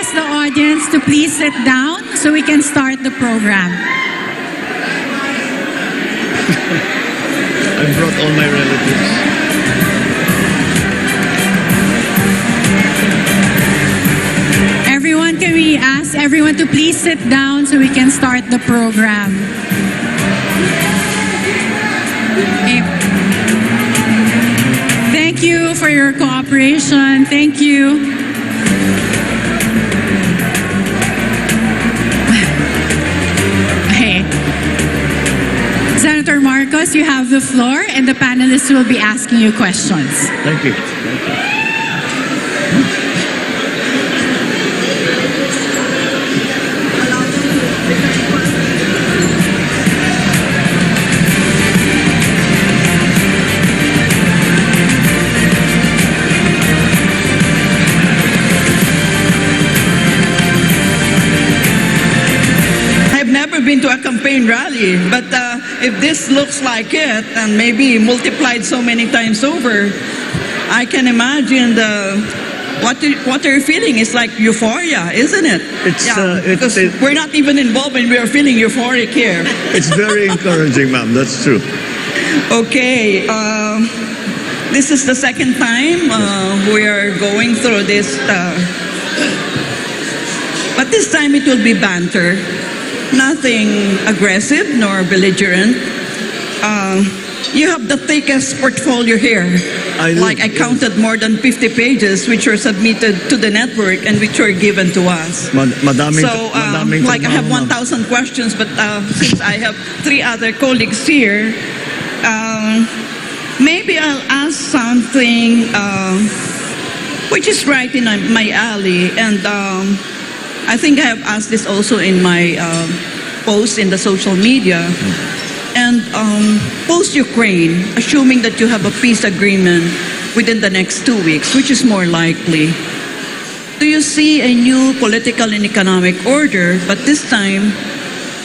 ask the audience to please sit down so we can start the program. I brought all my relatives. Everyone, can we ask everyone to please sit down so we can start the program? Okay. Thank you for your cooperation. Thank you. Okay. Senator Marcos, you have the floor, and the panelists will be asking you questions. Thank you. Thank you. Been to a campaign rally, but if this looks like it, and maybe multiplied so many times over, I can imagine what they're feeling is like euphoria, isn't it? Because we're not even involved and we are feeling euphoric here. It's very encouraging, ma'am. That's true. Okay, this is the second time we are going through this, but this time it will be banter. Nothing aggressive nor belligerent. You have the thickest portfolio here. I counted more than 50 pages which were submitted to the network and which were given to us. I have 1,000 questions, but since I have 3 other colleagues here, maybe I'll ask something which is right in my alley, and I think I have asked this also in my post in the social media. And post-Ukraine, assuming that you have a peace agreement within the next 2 weeks, which is more likely, do you see a new political and economic order, but this time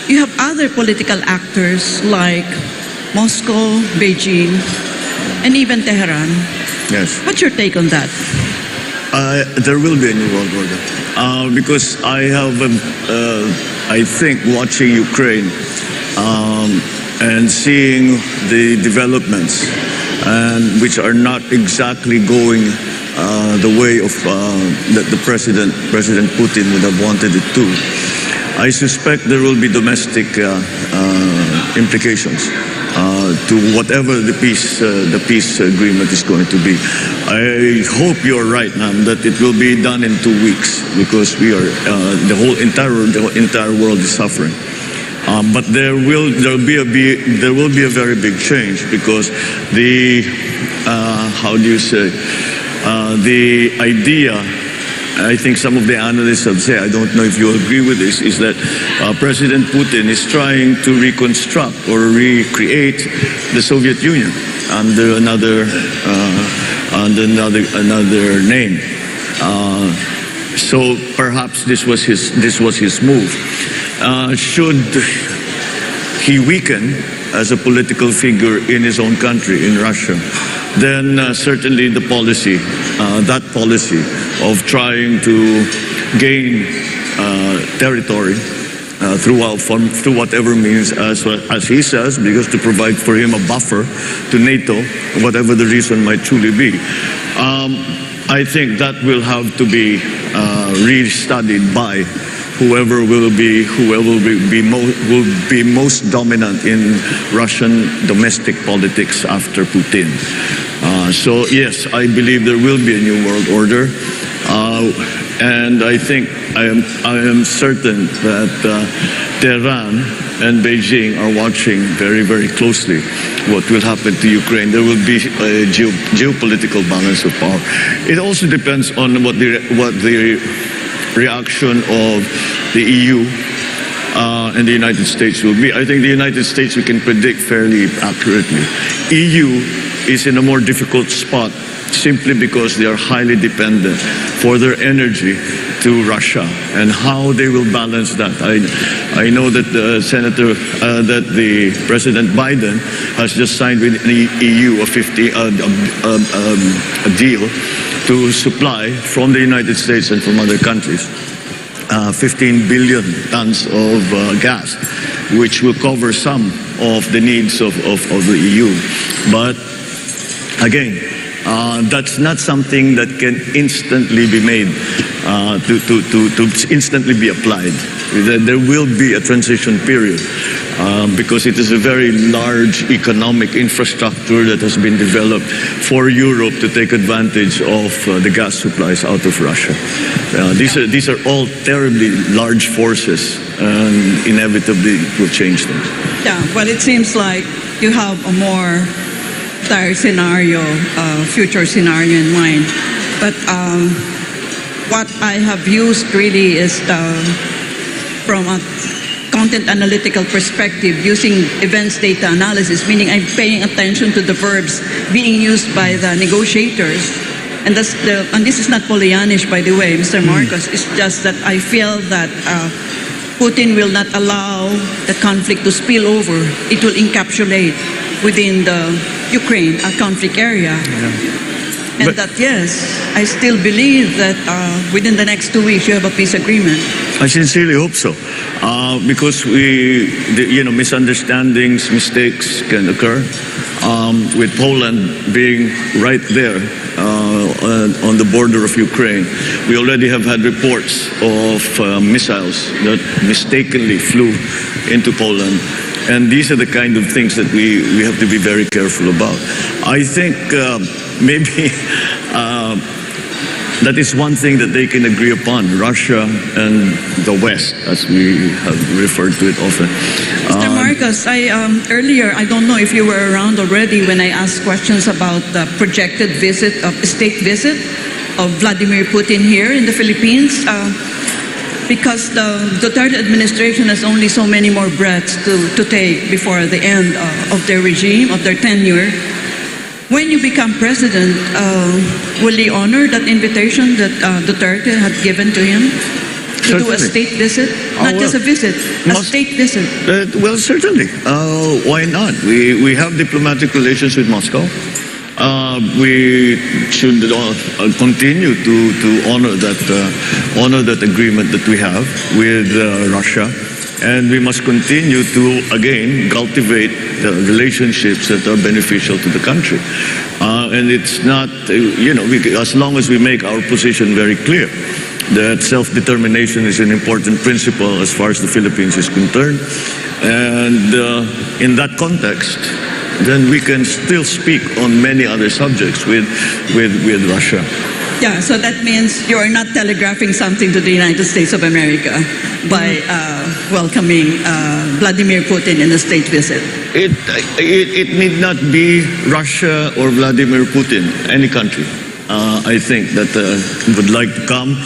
you have other political actors like Moscow, Beijing, and even Tehran? Yes. What's your take on that? There will be a new world order. Because I have, I think, watching Ukraine and seeing the developments, and which are not exactly going the way of that the President Putin would have wanted it to. I suspect there will be domestic implications to whatever the peace agreement is going to be. I hope you're right, ma'am, that it will be done in 2 weeks, because we are the entire world is suffering. But there will be a very big change, because the how do you say, the idea, I think some of the analysts have said, I don't know if you agree with this, is that President Putin is trying to reconstruct or recreate the Soviet Union under another name. So perhaps this was his move. Should he weaken as a political figure in his own country, in Russia, then certainly the policy, that policy of trying to gain territory through whatever means, as he says, because to provide for him a buffer to NATO, whatever the reason might truly be. I think that will have to be re-studied by whoever will be most dominant in Russian domestic politics after Putin. So yes, I believe there will be a new world order, and I think I am certain that Tehran and Beijing are watching very, very closely what will happen to Ukraine. There will be a geopolitical balance of power. It also depends on what the reaction of the EU and the United States will be. I think the United States we can predict fairly accurately. EU is in a more difficult spot simply because they are highly dependent for their energy to Russia, and how they will balance that. I know that the President Biden has just signed with the EU a deal to supply from the United States and from other countries. 15 billion tons of gas, which will cover some of the needs of the EU. But again, that's not something that can instantly be made, to instantly be applied. There will be a transition period because it is a very large economic infrastructure that has been developed for Europe to take advantage of the gas supplies out of Russia. These are all terribly large forces, and inevitably it will change things. Yeah, but it seems like you have a more dire scenario, future scenario in mind. But what I have used really is from a content analytical perspective, using events data analysis, meaning I'm paying attention to the verbs being used by the negotiators. And this is not Pollyannish, by the way, Mr. Marcos. It's just that I feel that Putin will not allow the conflict to spill over. It will encapsulate within the Ukraine, a conflict area. And But- that, yes, I still believe that within the next 2 weeks you have a peace agreement. I sincerely hope so, because misunderstandings, mistakes can occur. With Poland being right there on the border of Ukraine, we already have had reports of missiles that mistakenly flew into Poland. And these are the kind of things that we have to be very careful about. I think maybe that is one thing that they can agree upon, Russia and the West, as we have referred to it often. Mr. Marcos, earlier, I don't know if you were around already when I asked questions about the projected state visit of Vladimir Putin here in the Philippines. Because the Duterte administration has only so many more breaths to take before the end of their regime, of their tenure. When you become president, will he honor that invitation that Duterte had given to him to do a Certainly. state visit? Not just a visit, a state visit. Well, certainly. Why not? We have diplomatic relations with Moscow. We should continue to honor that agreement that we have with Russia, and we must continue to again cultivate the relationships that are beneficial to the country. And it's not, as long as we make our position very clear that self-determination is an important principle as far as the Philippines is concerned, and in that context, then we can still speak on many other subjects with Russia. Yeah, so that means you are not telegraphing something to the United States of America by welcoming Vladimir Putin in a state visit. It need not be Russia or Vladimir Putin, any country. I think that would like to come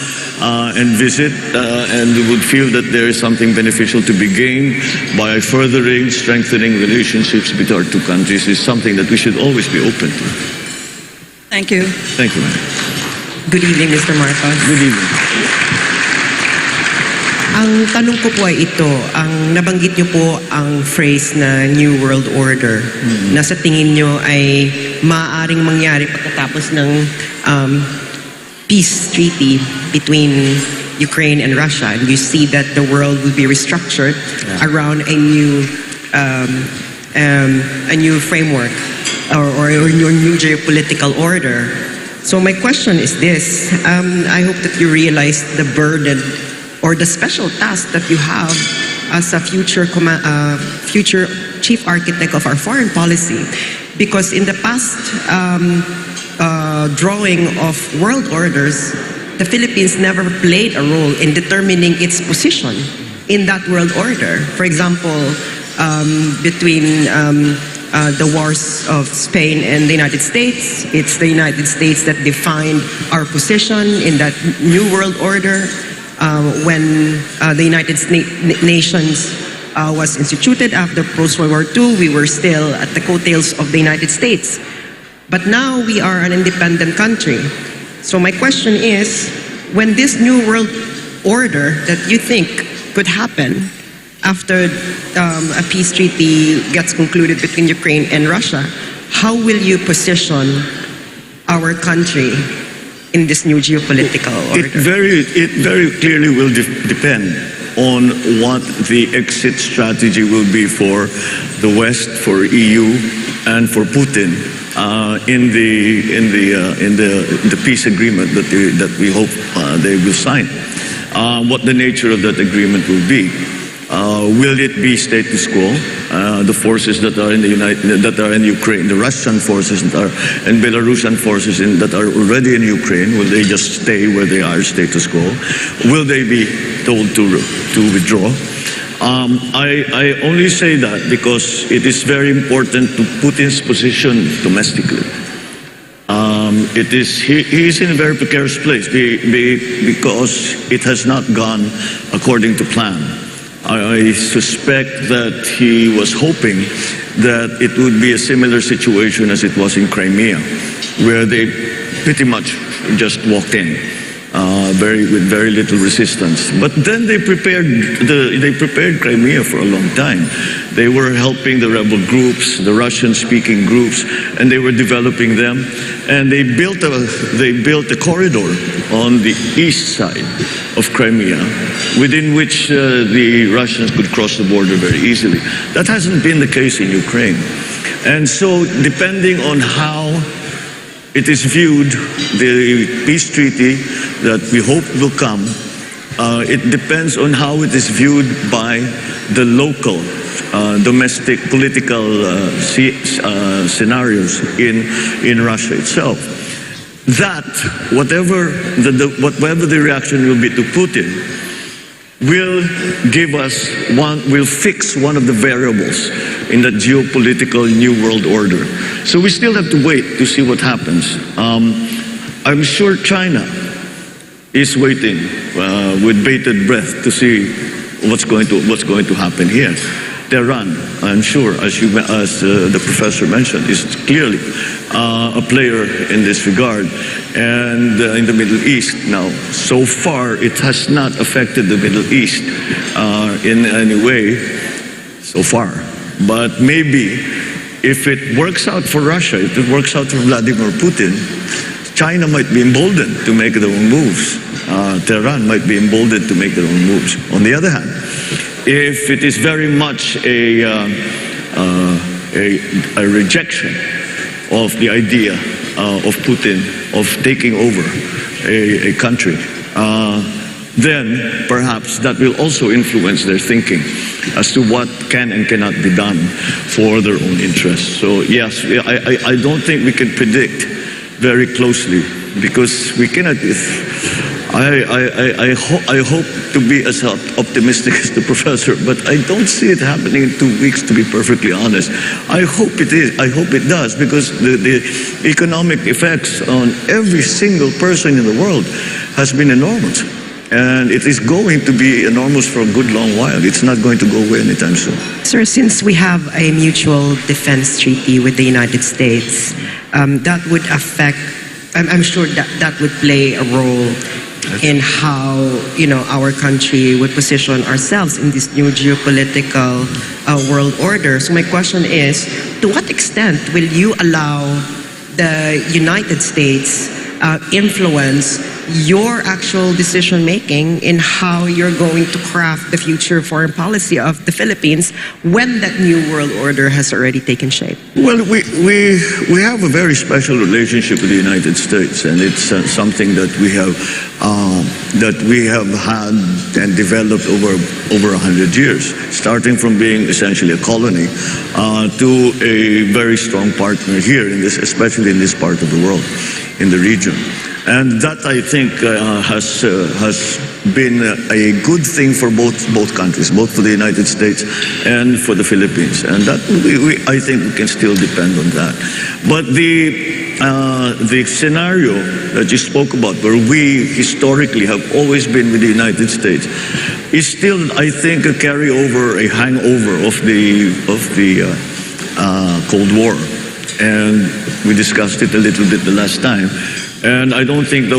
and visit and would feel that there is something beneficial to be gained by furthering, strengthening relationships between our two countries is something that we should always be open to. Thank you. Thank you, ma'am. Good evening, Mr. Marcos. Good evening. Ang tanong ko po ay ito, ang nabanggit niyo po ang phrase na New World Order na sa tingin niyo ay maaaring mangyari pagkatapos ng peace treaty between Ukraine and Russia, and you see that the world will be restructured around a new framework or your new geopolitical order. So my question is this, I hope that you realize the burden or the special task that you have as a future chief architect of our foreign policy. Because in the past drawing of world orders, the Philippines never played a role in determining its position in that world order. For example, between the wars of Spain and the United States, it's the United States that defined our position in that new world order. When the United Nations was instituted after post-World War II, we were still at the coattails of the United States. But now we are an independent country. So my question is, when this new world order that you think could happen after a peace treaty gets concluded between Ukraine and Russia, how will you position our country in this new geopolitical order? It very clearly will depend on what the exit strategy will be for the West, for EU, and for Putin in the peace agreement that we hope they will sign. What the nature of that agreement will be. Will it be status quo? The forces that are in Ukraine, the Russian forces that are, and Belarusian forces that are already in Ukraine, will they just stay where they are, status quo? Will they be told to withdraw? I only say that because it is very important to Putin's position domestically. He is in a very precarious place because it has not gone according to plan. I suspect that he was hoping that it would be a similar situation as it was in Crimea, where they pretty much just walked in, with very little resistance. But then they prepared Crimea for a long time. They were helping the rebel groups, the Russian-speaking groups, and they were developing them. And they built a corridor on the east side of Crimea, within which the Russians could cross the border very easily. That hasn't been the case in Ukraine. And so, depending on how it is viewed, the peace treaty that we hope will come, it depends on how it is viewed by the local domestic political scenarios in Russia itself. That, whatever the reaction will be to Putin, will fix one of the variables in the geopolitical new world order. So we still have to wait to see what happens. I'm sure China is waiting with bated breath to see what's going to happen here. Tehran, I'm sure, as the professor mentioned, is clearly a player in this regard. And in the Middle East now, so far it has not affected the Middle East in any way so far. But maybe if it works out for Russia, if it works out for Vladimir Putin, China might be emboldened to make their own moves. Tehran might be emboldened to make their own moves. On the other hand, if it is very much a rejection of the idea of Putin of taking over a country, then perhaps that will also influence their thinking as to what can and cannot be done for their own interests. So yes, I don't think we can predict very closely, because we cannot. I hope to be as optimistic as the professor, but I don't see it happening in 2 weeks, to be perfectly honest. I hope it is. I hope it does, because the economic effects on every single person in the world has been enormous. And it is going to be enormous for a good long while. It's not going to go away anytime soon. Sir, since we have a mutual defense treaty with the United States, that would affect, I'm sure that would play a role in how, our country would position ourselves in this new geopolitical world order. So my question is, to what extent will you allow the United States influence your actual decision making in how you're going to craft the future foreign policy of the Philippines when that new world order has already taken shape? Well, we have a very special relationship with the United States, and it's something that we have had and developed over 100 years, starting from being essentially a colony to a very strong partner here in this, especially in this part of the world, in the region. And that, I think, has been a good thing for both countries, both for the United States and for the Philippines. And that I think we can still depend on that. But the scenario that you spoke about, where we historically have always been with the United States, is still, I think, a carryover, a hangover of the Cold War. And we discussed it a little bit the last time. And I don't think the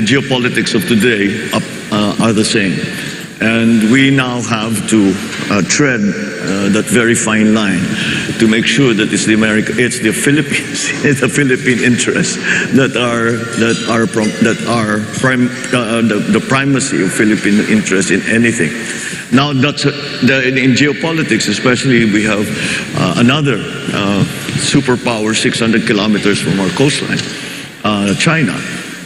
geopolitics of today are the same. And we now have to tread that very fine line to make sure that it's the Philippines, it's the Philippine interests that are the primacy of Philippine interests in anything. Now, in geopolitics, especially, we have another superpower 600 kilometers from our coastline, China.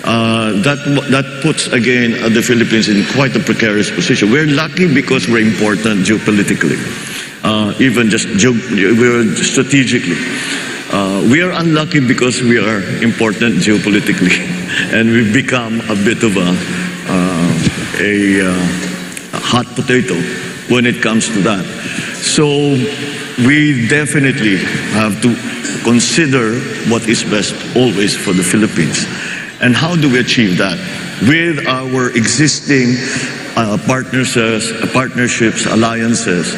That puts again the Philippines in quite a precarious position. We're lucky because we're important geopolitically, even just we're strategically. We are unlucky because we are important geopolitically, and we've become a bit of a hot potato when it comes to that. So we definitely have to consider what is best always for the Philippines. And how do we achieve that? With our existing partnerships, alliances,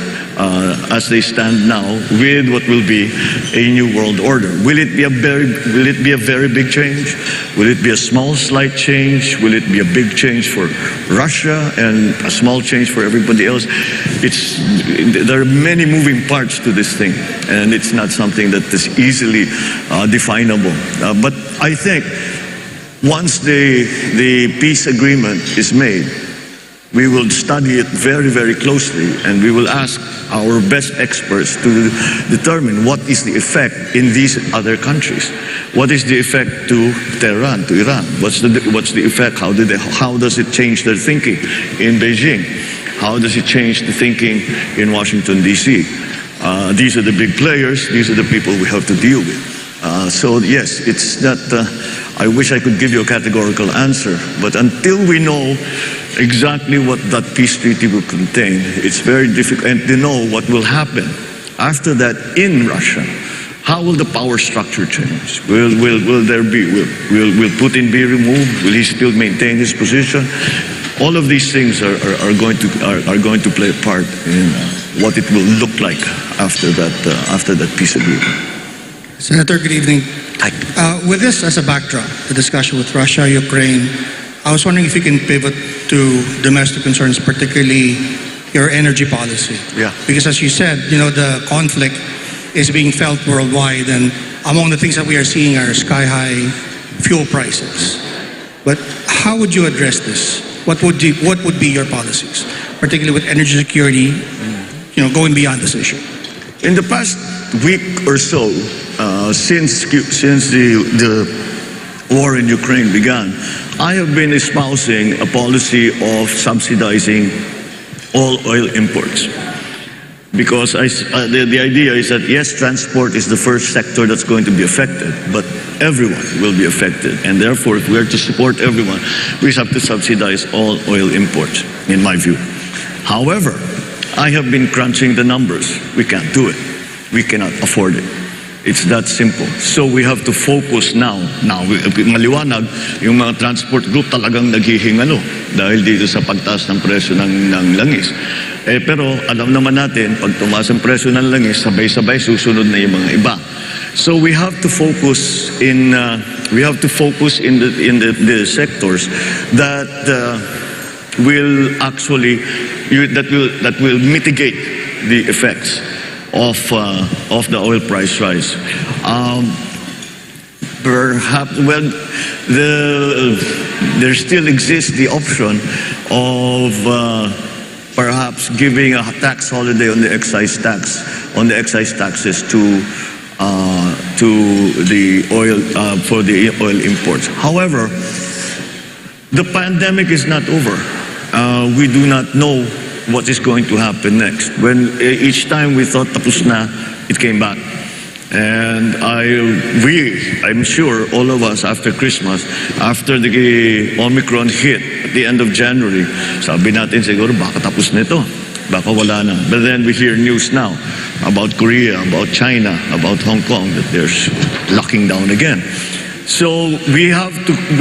as they stand now, with what will be a new world order. Will it be a very big change? Will it be a small, slight change? Will it be a big change for Russia and a small change for everybody else? There are many moving parts to this thing, and it's not something that is easily definable. But I think once the peace agreement is made, we will study it very, very closely, and we will ask our best experts to determine what is the effect in these other countries. What is the effect to Tehran, to Iran? What's the effect? How does it change their thinking in Beijing? How does it change the thinking in Washington, D.C.? These are the big players. These are the people we have to deal with. So yes, it's not, I wish I could give you a categorical answer, but until we know exactly what that peace treaty will contain, it's very difficult to know what will happen after that in Russia. How will the power structure change? Will Putin be removed? Will he still maintain his position? All of these things are going to play a part in what it will look like after that peace agreement. Senator, good evening. With this as a backdrop, the discussion with Russia, Ukraine, I was wondering if you can pivot to domestic concerns, particularly your energy policy. Yeah. Because as you said, the conflict is being felt worldwide, and among the things that we are seeing are sky-high fuel prices. But how would you address this? What would be your policies, particularly with energy security, going beyond this issue? In the past week or so, since the war in Ukraine began, I have been espousing a policy of subsidizing all oil imports. Because the idea is that, yes, transport is the first sector that's going to be affected, but everyone will be affected. And therefore, if we are to support everyone, we have to subsidize all oil imports, in my view. However, I have been crunching the numbers. We can't do it. We cannot afford it. It's that simple. So we have to focus now. Now, maliwanag, yung mga transport group talagang naghihingalo dahil dito sa pagtaas ng presyo ng langis. Pero alam naman natin, pag tumaas ang presyo ng langis, sabay-sabay susunod na yung mga iba. So we have to focus in the sectors that will actually that will mitigate the effects of the oil price rise. Perhaps, well, there still exists the option of perhaps giving a tax holiday on the excise taxes to the oil for the oil imports. However, the pandemic is not over. We do not know what is going to happen next. When each time we thought tapos na, it came back. And I'm sure all of us after Christmas, after the Omicron hit at the end of January, sabi natin siguro baka tapos na ito, baka wala na. But then we hear news now about Korea, about China, about Hong Kong, that they're locking down again. So we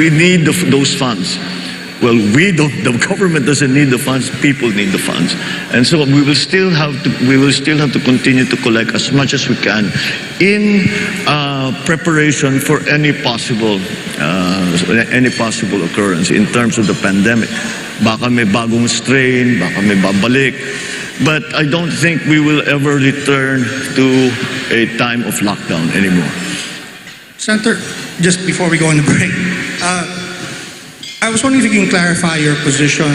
need those funds. Well, the government doesn't need the funds, people need the funds. And so we will still have to continue to collect as much as we can in preparation for any possible occurrence in terms of the pandemic. Baka may bagong strain, baka may babalik. But I don't think we will ever return to a time of lockdown anymore. Senator, just before we go on the break, I was wondering if you can clarify your position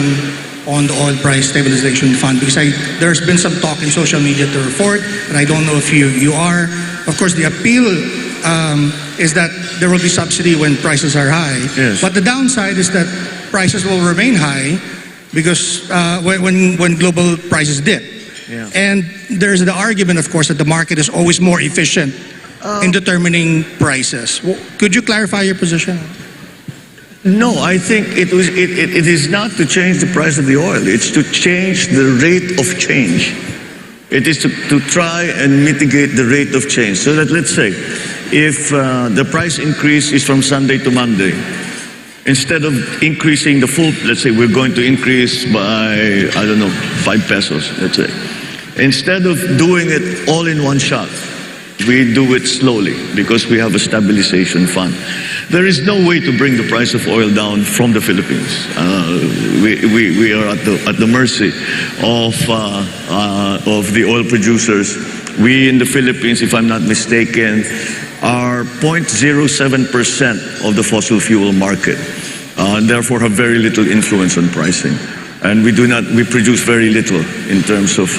on the oil price stabilization fund, because there's been some talk in social media to report, and I don't know if you are. Of course, the appeal is that there will be subsidy when prices are high. Yes. But the downside is that prices will remain high because when global prices dip. Yeah. And there's the argument, of course, that the market is always more efficient in determining prices. Could you clarify your position? No, I think it is not to change the price of the oil. It's to change the rate of change. It is to try and mitigate the rate of change. So that, let's say, if the price increase is from Sunday to Monday, instead of increasing the full, let's say we're going to increase by, I don't know, 5 pesos, let's say. Instead of doing it all in one shot, we do it slowly because we have a stabilization fund. There is no way to bring the price of oil down from the Philippines. We are at the mercy of the oil producers. We in the Philippines, if I'm not mistaken, are 0.07% of the fossil fuel market, and therefore have very little influence on pricing. And we produce very little in terms of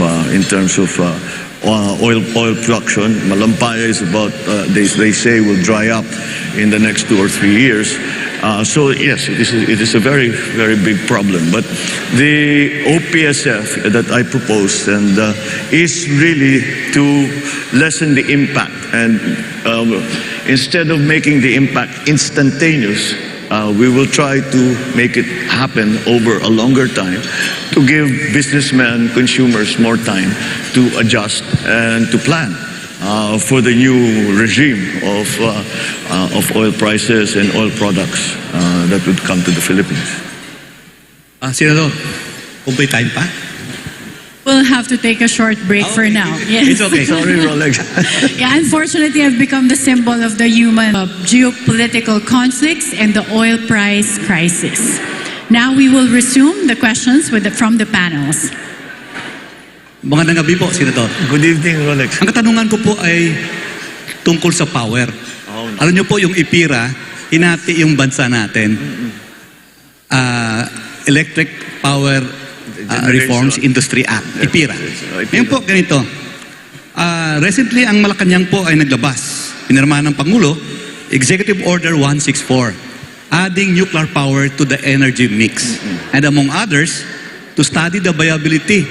oil production. Malampaya is about, they say will dry up in the next 2 or 3 years. So yes, it is a very, very big problem. But the OPSF that I proposed is really to lessen the impact. And instead of making the impact instantaneous, we will try to make it happen over a longer time to give businessmen, consumers more time to adjust and to plan for the new regime of oil prices and oil products that would come to the Philippines. Senador, kung may time pa? We'll have to take a short break for now. Yes. It's okay. Sorry, Rolex. Yeah, unfortunately, I've become the symbol of the human geopolitical conflicts and the oil price crisis. Now we will resume the questions from the panels. Magandang gabi po, Senador. Good evening, Rolex. Ang katanungan ko po ay tungkol sa power. Oh, no. Alam niyo po, yung IPIRA, hinati yung bansa natin. Electric Power Reforms Industry Act, IPIRA. Ngayon po, ganito. Recently, ang Malacanang po ay naglabas. Pinirmahan ng Pangulo, Executive Order 164, adding nuclear power to the energy mix. And among others, to study the viability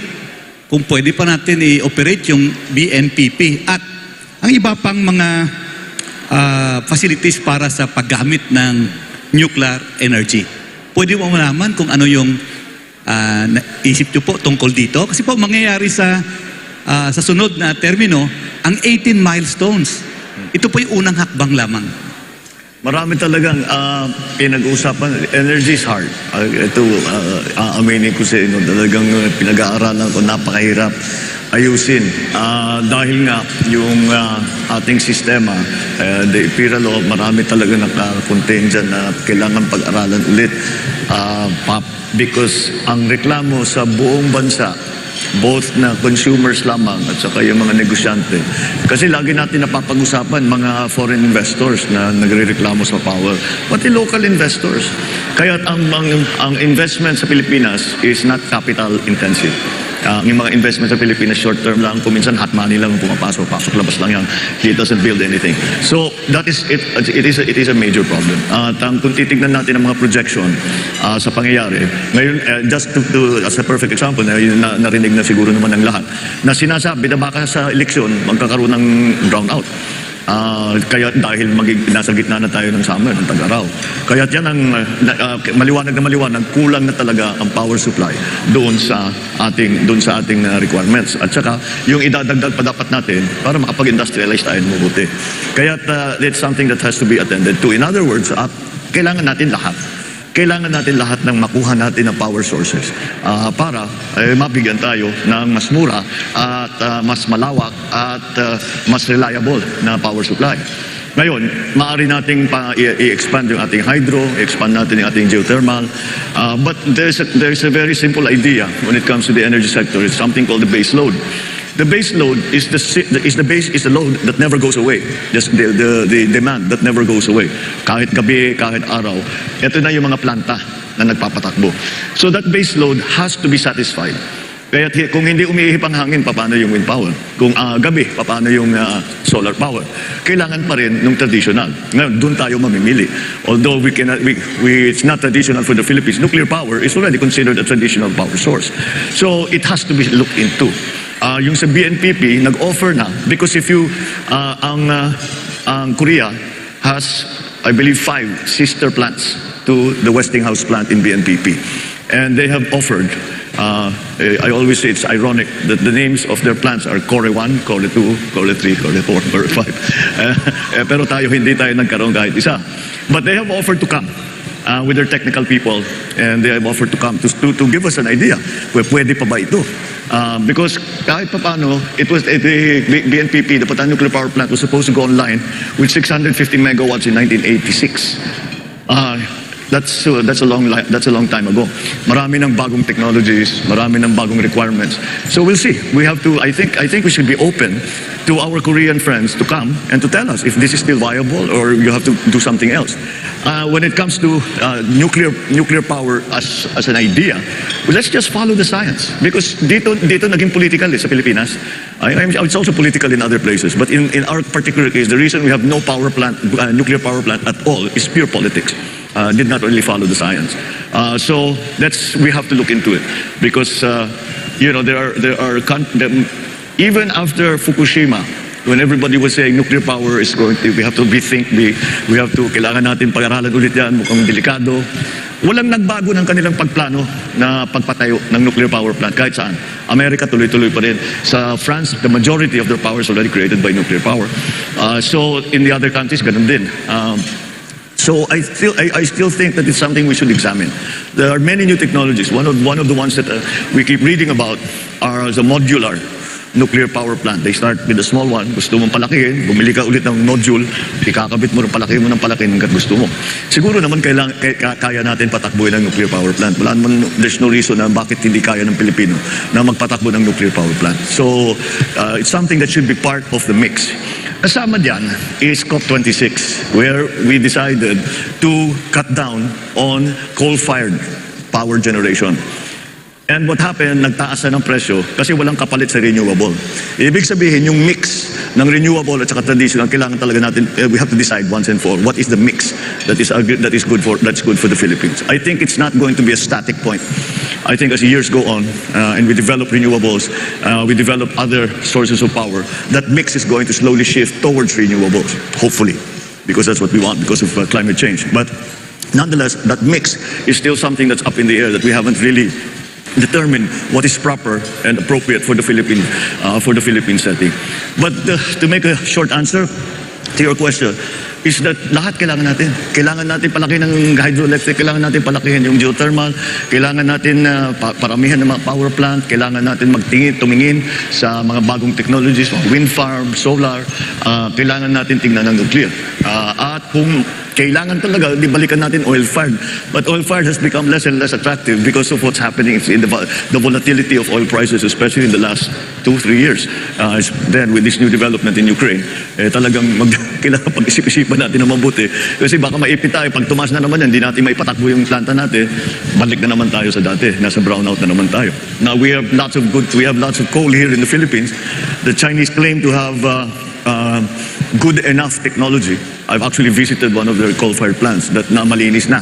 kung pwede pa natin i-operate yung BMPP at ang iba pang mga facilities para sa paggamit ng nuclear energy. Pwede mo malaman kung ano yung isip nyo po tungkol dito? Kasi po mangyayari sa sunod na termino, ang 18 milestones. Ito po yung unang hakbang lamang. Marami talagang pinag-uusapan. Energy is hard. Ito, aaminin ko sa inyo, talagang pinag-aaralan ko, napakahirap ayusin. Dahil nga, yung ating sistema, the IPIRA law, marami talaga nakakontain dyan na kailangan pag-aralan ulit. Because ang reklamo sa buong bansa, both na consumers lamang at saka yung mga negosyante. Kasi lagi natin napapag-usapan mga foreign investors na nagre-reklamo sa power, pati local investors. Kaya ang investment sa Pilipinas is not capital intensive. Yung mga investment sa Pilipinas short term lang, kuminsan hot money lang pumapasok, labas lang yan. He doesn't build anything. So that is it. It is a major problem. Kung titignan natin ang mga projection sa pangyayari, ngayon just as a perfect example, narinig na siguro naman ng lahat, na sinasabi na baka sa eleksyon magkakaroon ng brownout. Kaya dahil nasa gitna na tayo ng summer, ng tag-araw. Kaya yan ang maliwanag na maliwanag, kulang na talaga ang power supply doon sa ating requirements. At saka yung idadagdag pa dapat natin para makapag-industrialize tayo mabuti. Kaya it's something that has to be attended to. In other words, kailangan natin lahat. Kailangan natin lahat ng makuha natin ng power sources para mabigyan tayo ng mas mura at mas malawak at mas reliable na power supply. Ngayon, maaari nating i-expand yung ating hydro, expand natin yung ating geothermal. But there's a very simple idea when it comes to the energy sector. It's something called the base load. The base load is the load that never goes away. The demand that never goes away. Kahit gabi, kahit araw. Ito na yung mga planta na nagpapatakbo. So that base load has to be satisfied. Kaya kung hindi umihip ang hangin, paano yung wind power? Kung gabi, paano yung solar power? Kailangan pa rin ng traditional. Ngayon, doon tayo mamimili. Although it's not traditional for the Philippines, nuclear power is already considered a traditional power source. So it has to be looked into. Yung sa BNPP, nag-offer na because if you, ang Korea has, I believe, 5 sister plants to the Westinghouse plant in BNPP. And they have offered, I always say it's ironic that the names of their plants are Core 1, Core 2, Core 3, Core 4, Core 5. Pero hindi tayo nagkaroon kahit isa. But they have offered to come with their technical people, and they have offered to come to give us an idea. Pwede pa ba ito? Because kahit pa paano, it was the BNPP, the Patan Nuclear Power Plant, was supposed to go online with 650 megawatts in 1986. That's a long time ago. Marami ng bagong technologies, marami ng bagong requirements. So we'll see. We have to. I think we should be open to our Korean friends to come and to tell us if this is still viable or you have to do something else. When it comes to nuclear power as an idea, well, let's just follow the science because dito naging political sa Pilipinas. It's also political in other places, but in our particular case, the reason we have no nuclear power plant at all is pure politics. Did not really follow the science. So we have to look into it because even after Fukushima, when everybody was saying nuclear power is going to, we have to kailangan natin pag-aralan ulit yan, mukhang delikado. Walang nagbago ng kanilang pagplano na pagpatayo ng nuclear power plant kahit saan. Amerika tuloy-tuloy pa rin. Sa France, the majority of their power is already created by nuclear power. So in the other countries, ganun din. So I still think that it's something we should examine. There are many new technologies. One of the ones that we keep reading about are the modular nuclear power plant. They start with a small one. Gusto mong palakihin, bumili ka ulit ng module, ikakabit mo, palakihin mo ng palakihin hanggat gusto mo. Siguro naman kaya natin patakbuhin ng nuclear power plant. There's no reason na bakit hindi kaya ng Pilipino na magpatakbo ng nuclear power plant. So it's something that should be part of the mix. Kasama diyan is COP26, where we decided to cut down on coal-fired power generation. And what happened, nagtaas na ng presyo kasi walang kapalit sa renewable. Ibig sabihin, yung mix ng renewable at saka traditional, kailangan talaga natin, we have to decide once and for all, what is the mix that's good for the Philippines. I think it's not going to be a static point. I think as years go on and we develop renewables, we develop other sources of power, that mix is going to slowly shift towards renewables, hopefully, because that's what we want because of climate change. But nonetheless, that mix is still something that's up in the air that we haven't really determine what is proper and appropriate for the Philippine setting. But to make a short answer to your question, is that lahat kailangan natin. Kailangan natin palakihin ng hydroelectric, kailangan natin palakihin yung geothermal, kailangan natin paramihan ng mga power plant, kailangan natin tumingin sa mga bagong technologies, wind farm, solar, kailangan natin tingnan ng nuclear. At kung kailangan talaga, di balikan natin oil-fired. But oil-fired has become less and less attractive because of what's happening in the volatility of oil prices, especially in the last 2-3 years. Then with this new development in Ukraine, talagang kailangan pag-isip-isipan natin na mabuti. Kasi baka maipit tayo, pag tumaas na naman yan, hindi natin maipatakbo yung planta natin, balik na naman tayo sa dati, nasa brownout na naman tayo. Now we have lots of coal here in the Philippines. The Chinese claim to have good enough technology. I've actually visited one of their coal-fired plants that na malinis na,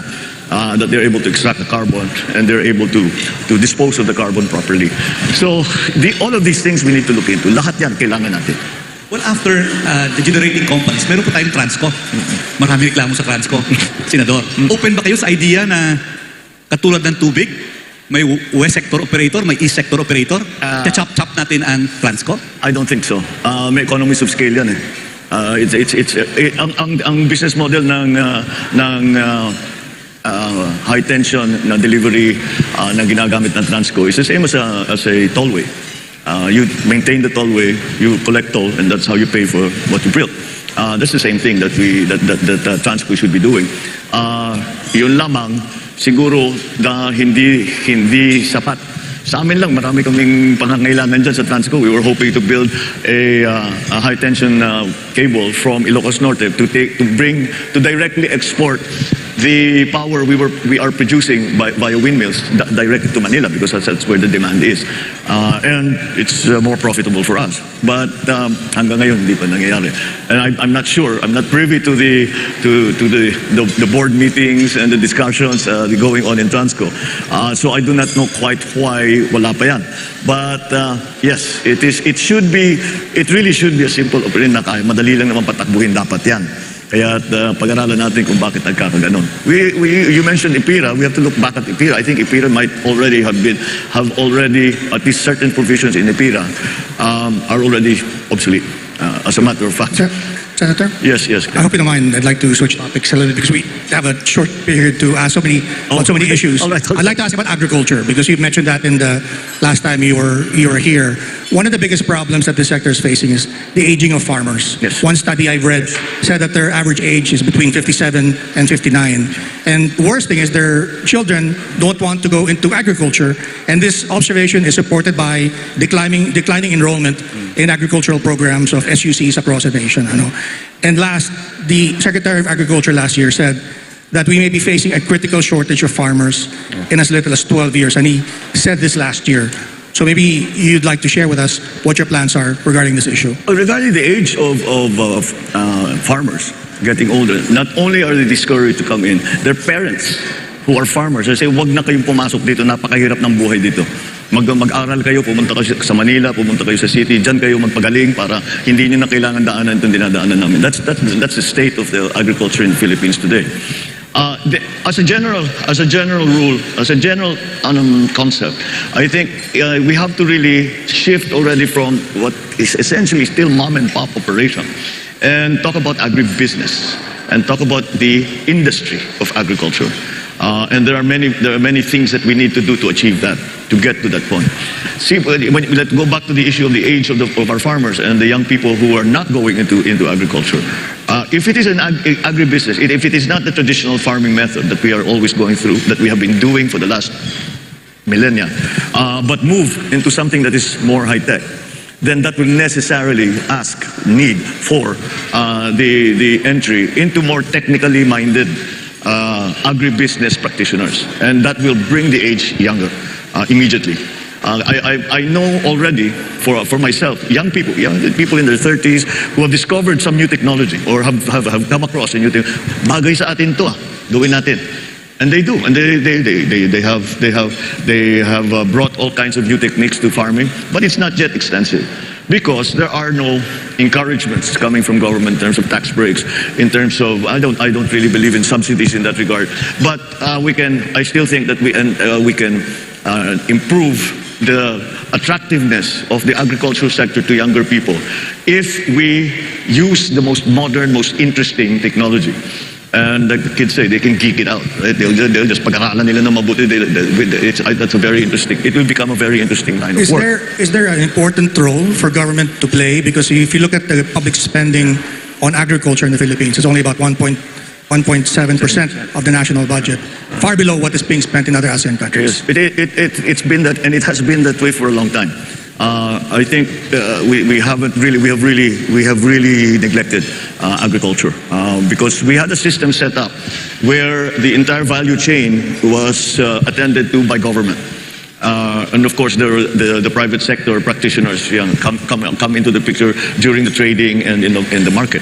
that they're able to extract the carbon and they're able to dispose of the carbon properly. So all of these things we need to look into. Lahat yan kailangan natin. Well, after the generating companies, meron po tayong Transco. Marami reklamo sa Transco. Senador, open ba kayo sa idea na katulad ng tubig, may west sector operator, may east sector operator, chop natin ang Transco? I don't think so. May economies of scale yan eh. Ang business model ng high tension na delivery na ginagamit ng Transco is the same as a tollway. You maintain the tollway, you collect toll, and that's how you pay for what you build. That's the same thing that Transco should be doing. Yun lamang, siguro na hindi sapat. Sa amin lang, marami kaming pangangailangan dyan sa Transco. We were hoping to build a high tension cable from Ilocos Norte to directly export the power we are producing via windmills directly to Manila, because that's where the demand is, and it's more profitable for us. But hanggang ngayon hindi pa nangyayari, and I'm not sure. I'm not privy to the board meetings and the discussions going on in Transco, so I do not know quite why wala pa yan. But yes, it really should be a simple operation na kaya madali lang naman patakbuhin dapat yan. Kaya pag-aralan natin kung bakit nagkakaganon. You mentioned IPIRA. We have to look back at IPIRA. I think IPIRA might already have already, at least certain provisions in IPIRA are already obsolete, as a matter of fact. Senator? Yes. I hope you don't mind. I'd like to switch topics a little bit because we have a short period to ask so many issues. All right. I'd like to ask about agriculture because you've mentioned that in the last time you were here. One of the biggest problems that the sector is facing is the aging of farmers. Yes. One study I've read said that their average age is between 57 and 59. And the worst thing is their children don't want to go into agriculture. And this observation is supported by declining enrollment in agricultural programs of SUCs across the nation. And last, the Secretary of Agriculture last year said that we may be facing a critical shortage of farmers in as little as 12 years. And he said this last year. So maybe you'd like to share with us what your plans are regarding this issue. Regarding the age of farmers getting older, not only are they discouraged to come in, their parents who are farmers, they say, wag na kayong pumasok dito, napakahirap ng buhay dito. Mag-aral kayo, pumunta kayo sa Manila, pumunta kayo sa city, dyan kayo magpagaling para hindi nyo na kailangan daanan itong dinadaanan namin. That's the state of the agriculture in the Philippines today. As a general rule, as a general concept, I think we have to really shift already from what is essentially still mom and pop operation and talk about agribusiness and talk about the industry of agriculture. And there are many things that we need to do to achieve that, to get to that point. See, let's go back to the issue of the age of our farmers and the young people who are not going into agriculture. If it is an agribusiness, if it is not the traditional farming method that we are always going through, that we have been doing for the last millennia, but move into something that is more high-tech, then that will necessarily need for the entry into more technically minded agribusiness practitioners, and that will bring the age younger immediately. I know already for myself, young people in their 30s who have discovered some new technology or have come across a new thing. Bagay sa atin to, gawin natin. And they do, and they have brought all kinds of new techniques to farming, but it's not yet extensive because there are no encouragements coming from government in terms of tax breaks, in terms of I don't really believe in subsidies in that regard. But I still think that we can improve the attractiveness of the agricultural sector to younger people if we use the most modern, most interesting technology. And like the kids say, they can geek it out, right? They'll just pag-aralan nila na mabuti. That's a very interesting. It will become a very interesting line of work. Is there an important role for government to play? Because if you look at the public spending on agriculture in the Philippines, it's only about 1.7% of the national budget, far below what is being spent in other ASEAN countries. Yes, it's been that, and it has been that way for a long time. I think we have really neglected agriculture because we had a system set up where the entire value chain was attended to by government. And of course, the private sector practitioners come into the picture during the trading and in the market.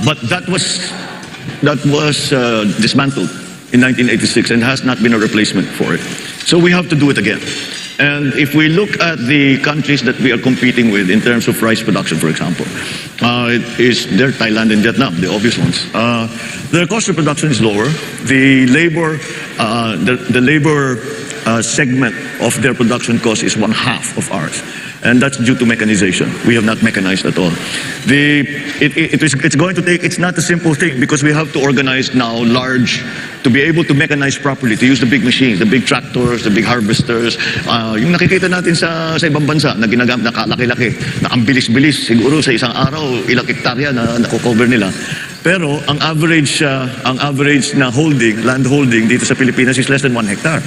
But that was dismantled in 1986 and has not been a replacement for it. So we have to do it again. And if we look at the countries that we are competing with in terms of rice production, for example, they're Thailand and Vietnam, the obvious ones. Their cost of production is lower. The labor segment of their production cost is 1/2 of ours. And that's due to mechanization. We have not mechanized at all. It's going to take, it's not a simple thing because we have to organize now large to be able to mechanize properly, to use the big machines, the big tractors, the big harvesters, yung nakikita natin sa ibang bansa na ginagamit, na laki-laki, na ang bilis-bilis, siguro sa isang araw, ilang hektarya na nakocover nila. Pero ang average na holding, land holding dito sa Pilipinas is less than 1 hectare.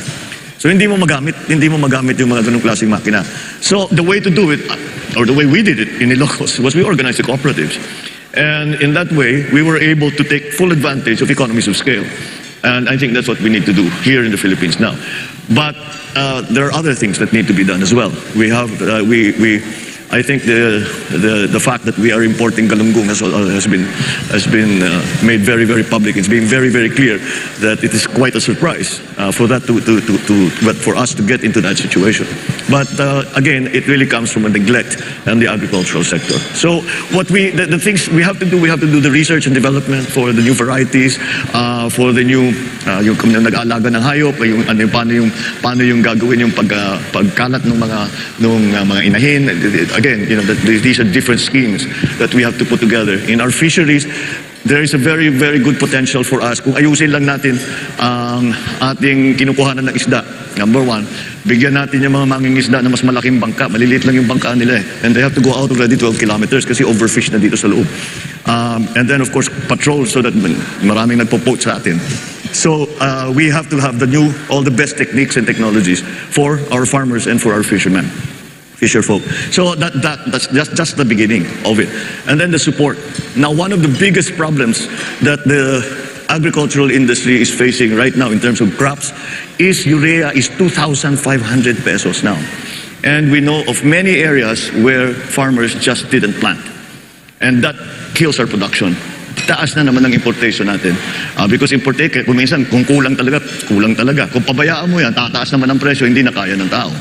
So hindi mo magamit yung mga ganung klaseng makina. So the way to do it, or the way we did it in Ilocos, was we organized the cooperatives. And in that way, we were able to take full advantage of economies of scale. And I think that's what we need to do here in the Philippines now. But there are other things that need to be done as well. We have, I think the fact that we are importing galunggong has been made very, very public. It's been very, very clear that it is quite a surprise for us to get into that situation. But again, it really comes from a neglect in the agricultural sector. So the things we have to do the research and development for the new varieties, for the new yung nag-aalaga ng hayop, paano yung gagawin yung pagkalat ng mga inahin. Again, these are different schemes that we have to put together. In our fisheries, there is a very, very good potential for us. Kung ayusin lang natin ang ating kinukuhanan ng isda, number one, bigyan natin yung mga mangingisda na mas malaking bangka. Maliliit lang yung bangka nila eh. And they have to go out already 12 kilometers kasi overfish na dito sa loob. And then of course, patrol so that maraming nagpo-poach sa atin. So we have to have all the best techniques and technologies for our farmers and for our fishermen. Fisher folk. So that's just the beginning of it. And then the support. Now, one of the biggest problems that the agricultural industry is facing right now in terms of crops is urea is 2,500 pesos now. And we know of many areas where farmers just didn't plant. And that kills our production. Taas na naman ang importation natin. Because kung minsan, kung kulang talaga. Kung pabayaan mo yan, tataas naman ang presyo, hindi na kaya ng tao.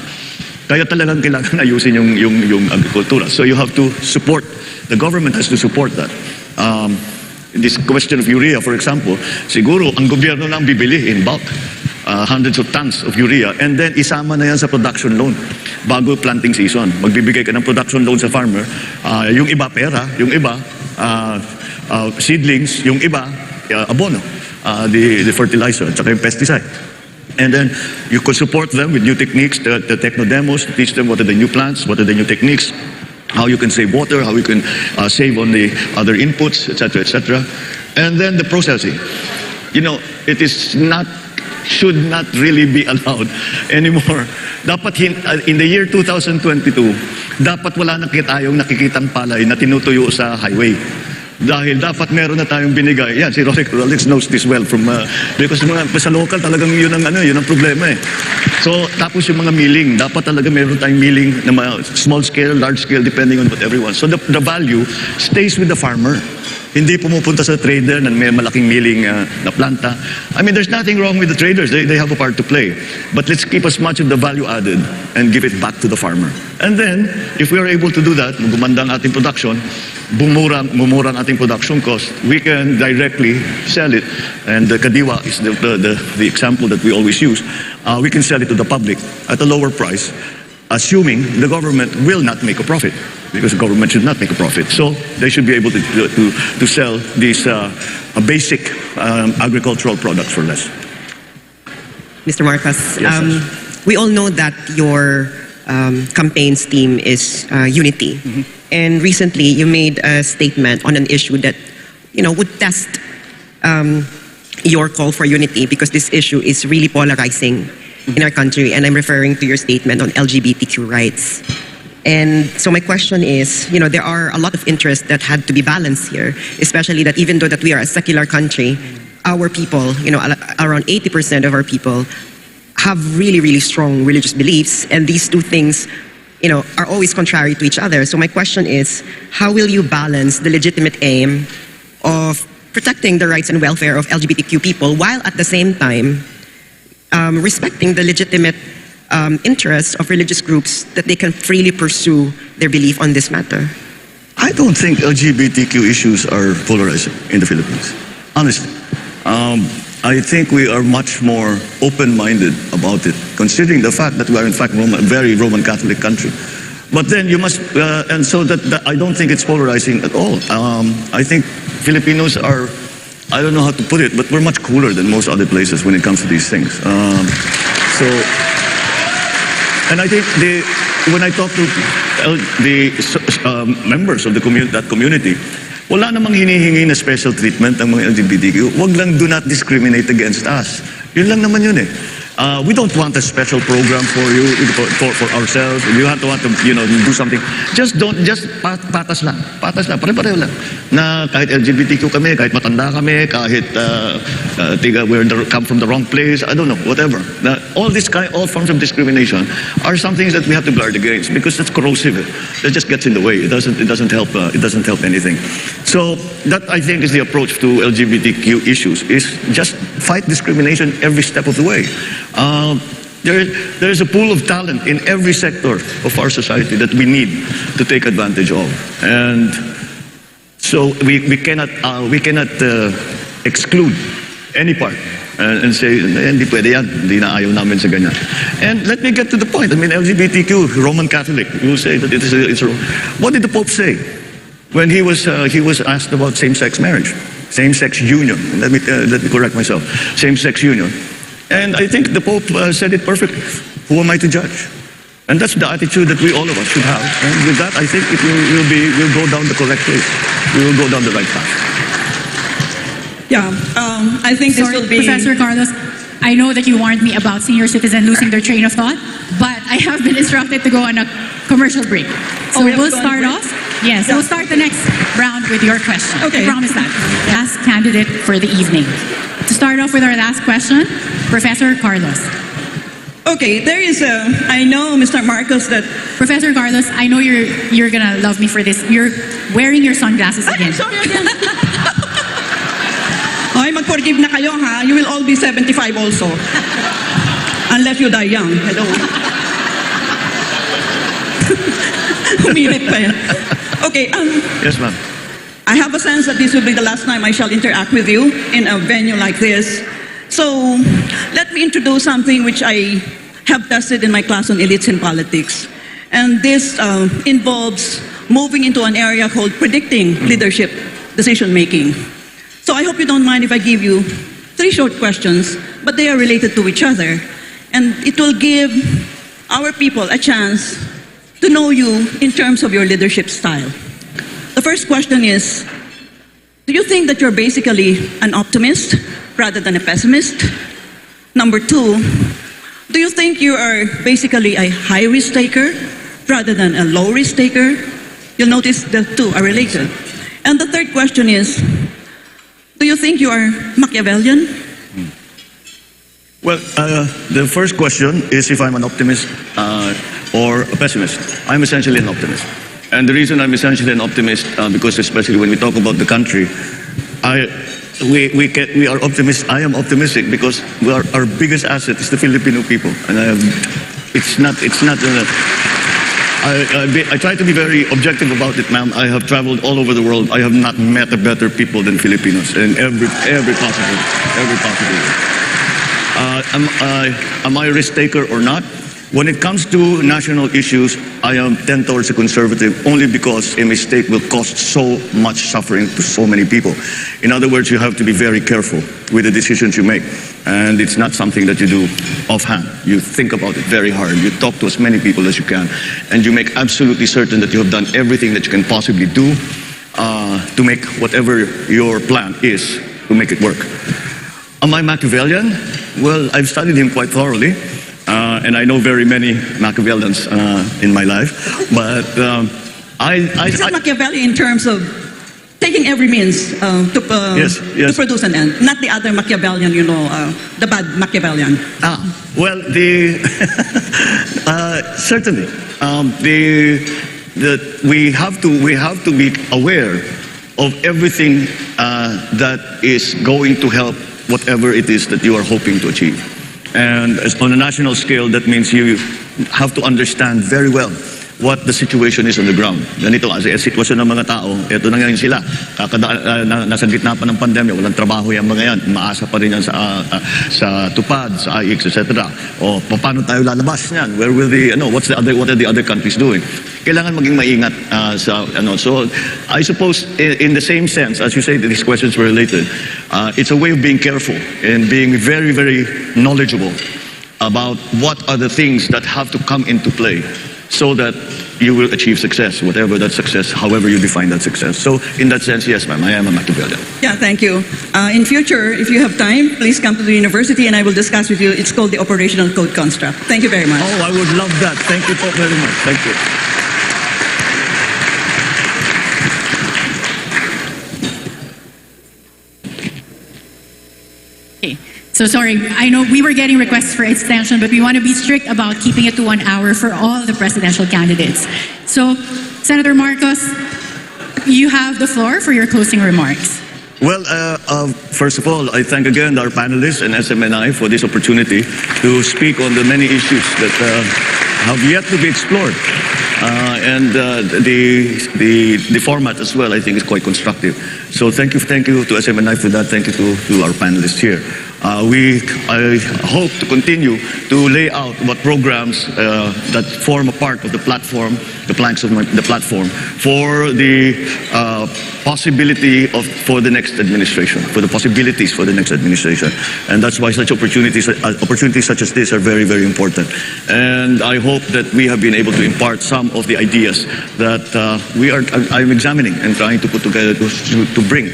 Kaya talagang kailangan ayusin yung agrikultura. So you have to support, the government has to support that. This question of urea, for example, siguro ang gobyerno na ang bibili in bulk, hundreds of tons of urea, and then isama na yan sa production loan bago planting season. Magbibigay ka ng production loan sa farmer, yung iba pera, yung iba seedlings, yung iba abono, the fertilizer, at saka yung pesticide. And then you could support them with new techniques, the techno demos, to teach them what are the new plants, what are the new techniques, how you can save water, how you can save on the other inputs, etc., etc. And then the processing. It should not really be allowed anymore. Dapat in the year 2022, dapat wala na tayong nakikitang palay na tinutuyo sa highway. Dahil dapat meron na tayong binigay. Yan, si Rolex knows this well because sa local talagang yun ang problema eh. So, tapos yung mga milling, dapat talaga meron tayong milling na small scale, large scale, depending on what everyone. So, the value stays with the farmer. Hindi pumupunta sa trader na may malaking milling na planta. I mean, there's nothing wrong with the traders. They have a part to play. But let's keep as much of the value added and give it back to the farmer. And then, if we are able to do that, gumanda ang ating production, bumura ang ating production cost, we can directly sell it. And the kadiwa is the example that we always use. We can sell it to the public at a lower price, assuming the government will not make a profit, because the government should not make a profit. So they should be able to sell these basic agricultural products for less. Mr. Marcos, Yes, we all know that your campaign's theme is unity. Mm-hmm. And recently you made a statement on an issue that would test your call for unity, because this issue is really polarizing in our country, and I'm referring to your statement on LGBTQ rights. And so my question is, there are a lot of interests that had to be balanced here, especially that even though that we are a secular country, our people, around 80% of our people have really, really strong religious beliefs, and these two things, are always contrary to each other. So my question is, how will you balance the legitimate aim of protecting the rights and welfare of LGBTQ people while at the same time respecting the legitimate interests of religious groups that they can freely pursue their belief on this matter? I don't think LGBTQ issues are polarizing in the Philippines. Honestly. I think we are much more open-minded about it, considering the fact that we are in fact a very Roman Catholic country. But then you must, and so that I don't think it's polarizing at all. I think Filipinos are I don't know how to put it, but we're much cooler than most other places when it comes to these things. And I think when I talk to the members of that community, wala namang hinihingi na special treatment ang mga LGBTQ. Wag lang do not discriminate against us. Yun lang naman yun eh. We don't want a special program for you, for ourselves. If you want to, do something, just patas lang. Patas lang, pare-pareho lang. Na kahit LGBTQ kami, kahit matanda kami, kahit come from the wrong place, I don't know, whatever. All forms of discrimination are some things that we have to guard against because that's corrosive. That just gets in the way. It doesn't help. It doesn't help anything. So that I think is the approach to LGBTQ issues: is just fight discrimination every step of the way. There is a pool of talent in every sector of our society that we need to take advantage of, and so we cannot exclude any part and say hindi pwede yan, hindi na ayaw namin sa ganyan. And let me get to the point. I mean, LGBTQ, Roman Catholic, you say that it's a. What did the Pope say when he was asked about same-sex marriage, same-sex union? Let me correct myself. Same-sex union. And I think the Pope said it perfectly. Who am I to judge? And that's the attitude that all of us should have. And with that, I think we'll go down the correct way. We will go down the right path. Yeah, I think this Sorry, will be... Professor Carlos, I know that you warned me about senior citizens losing their train of thought, but I have been instructed to go on a commercial break. So we have we'll to go on start break? off. Yes, we'll start the next round with your question. Okay. I promise that. Last candidate for the evening. To start off with our last question, Professor Carlos. Okay, there is I know, Mr. Marcos, that... Professor Carlos, I know you're gonna love me for this. You're wearing your sunglasses again. Sorry again. Okay, mag-forgive na kayo, ha? You will all be 75 also. Unless you die young. Hello. Humirit pa yan. Okay, Yes, ma'am. I have a sense that this will be the last time I shall interact with you in a venue like this. So, let me introduce something which I have tested in my class on elites in politics. And this involves moving into an area called predicting leadership decision-making. So I hope you don't mind if I give you 3 short questions, but they are related to each other. And it will give our people a chance to know you in terms of your leadership style. The first question is, do you think that you're basically an optimist rather than a pessimist? Number 2, do you think you are basically a high-risk taker rather than a low-risk taker? You'll notice the 2 are related. And the third question is, do you think you are Machiavellian? Well, the first question is if I'm an optimist or a pessimist. I'm essentially an optimist. And the reason I'm essentially an optimist, because especially when we talk about the country, we are optimists. I am optimistic because our biggest asset is the Filipino people, and I try to be very objective about it, ma'am. I have traveled all over the world. I have not met a better people than Filipinos in every possible way. Am I a risk taker or not? When it comes to national issues, I tend towards a conservative only because a mistake will cause so much suffering to so many people. In other words, you have to be very careful with the decisions you make. And it's not something that you do offhand. You think about it very hard. You talk to as many people as you can. And you make absolutely certain that you have done everything that you can possibly do to make whatever your plan is, to make it work. Am I Machiavellian? Well, I've studied him quite thoroughly. And I know very many Machiavellians in my life, but Is it Machiavellian in terms of taking every means to produce an end, not the other Machiavellian, the bad Machiavellian? Well, certainly, we have to be aware of everything that is going to help whatever it is that you are hoping to achieve. And on a national scale, that means you have to understand very well what the situation is on the ground. Ganito kasi sitwasyon ng mga tao, ito na ngayon sila. Nasa gitna pa ng pandemya, walang trabaho yung mga yan. Maasa pa rin yan sa tupad, sa IX, etc. O paano tayo lalabas niyan? Where will what are the other countries doing? Kailangan maging maingat So I suppose in the same sense, as you say, that these questions were related, it's a way of being careful and being very, very knowledgeable about what are the things that have to come into play so that you will achieve success, whatever that success, however you define that success. So in that sense, yes, ma'am, I am a Machiavellian. Yeah, thank you. In future, if you have time, please come to the university and I will discuss with you. It's called the operational code construct. Thank you very much. Oh, I would love that. Thank you so very much. Thank you. So sorry, I know we were getting requests for extension, but we want to be strict about keeping it to 1 hour for all the presidential candidates. So, Senator Marcos, you have the floor for your closing remarks. Well, first of all, I thank again our panelists and SMNI for this opportunity to speak on the many issues that have yet to be explored. The format as well, I think, is quite constructive. So thank you to SMNI for that. Thank you to our panelists here. I hope to continue to lay out what programs that form a part of the platform, the planks of the platform, for the possibility for the next administration, for the possibilities for the next administration. And that's why such opportunities such as this are very, very important. And I hope that we have been able to impart some of the ideas that I'm examining and trying to put together to bring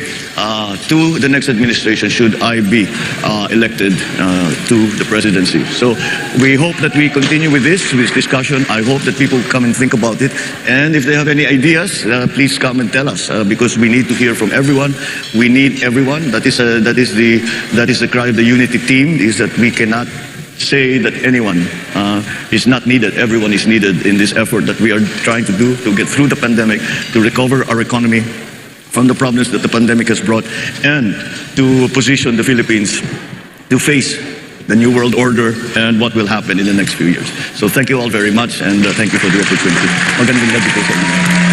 to the next administration should I be elected to the presidency. So we hope that we continue with this discussion. I hope that people come and think about it. And if they have any ideas, please come and tell us because we need to hear from everyone. We need everyone. That is the cry of the unity team, is that we cannot say that anyone is not needed. Everyone is needed in this effort that we are trying to do to get through the pandemic, to recover our economy from the problems that the pandemic has brought, and to position the Philippines to face the new world order and what will happen in the next few years. So thank you all very much, and thank you for the opportunity. Magandang gabi po sa inyo.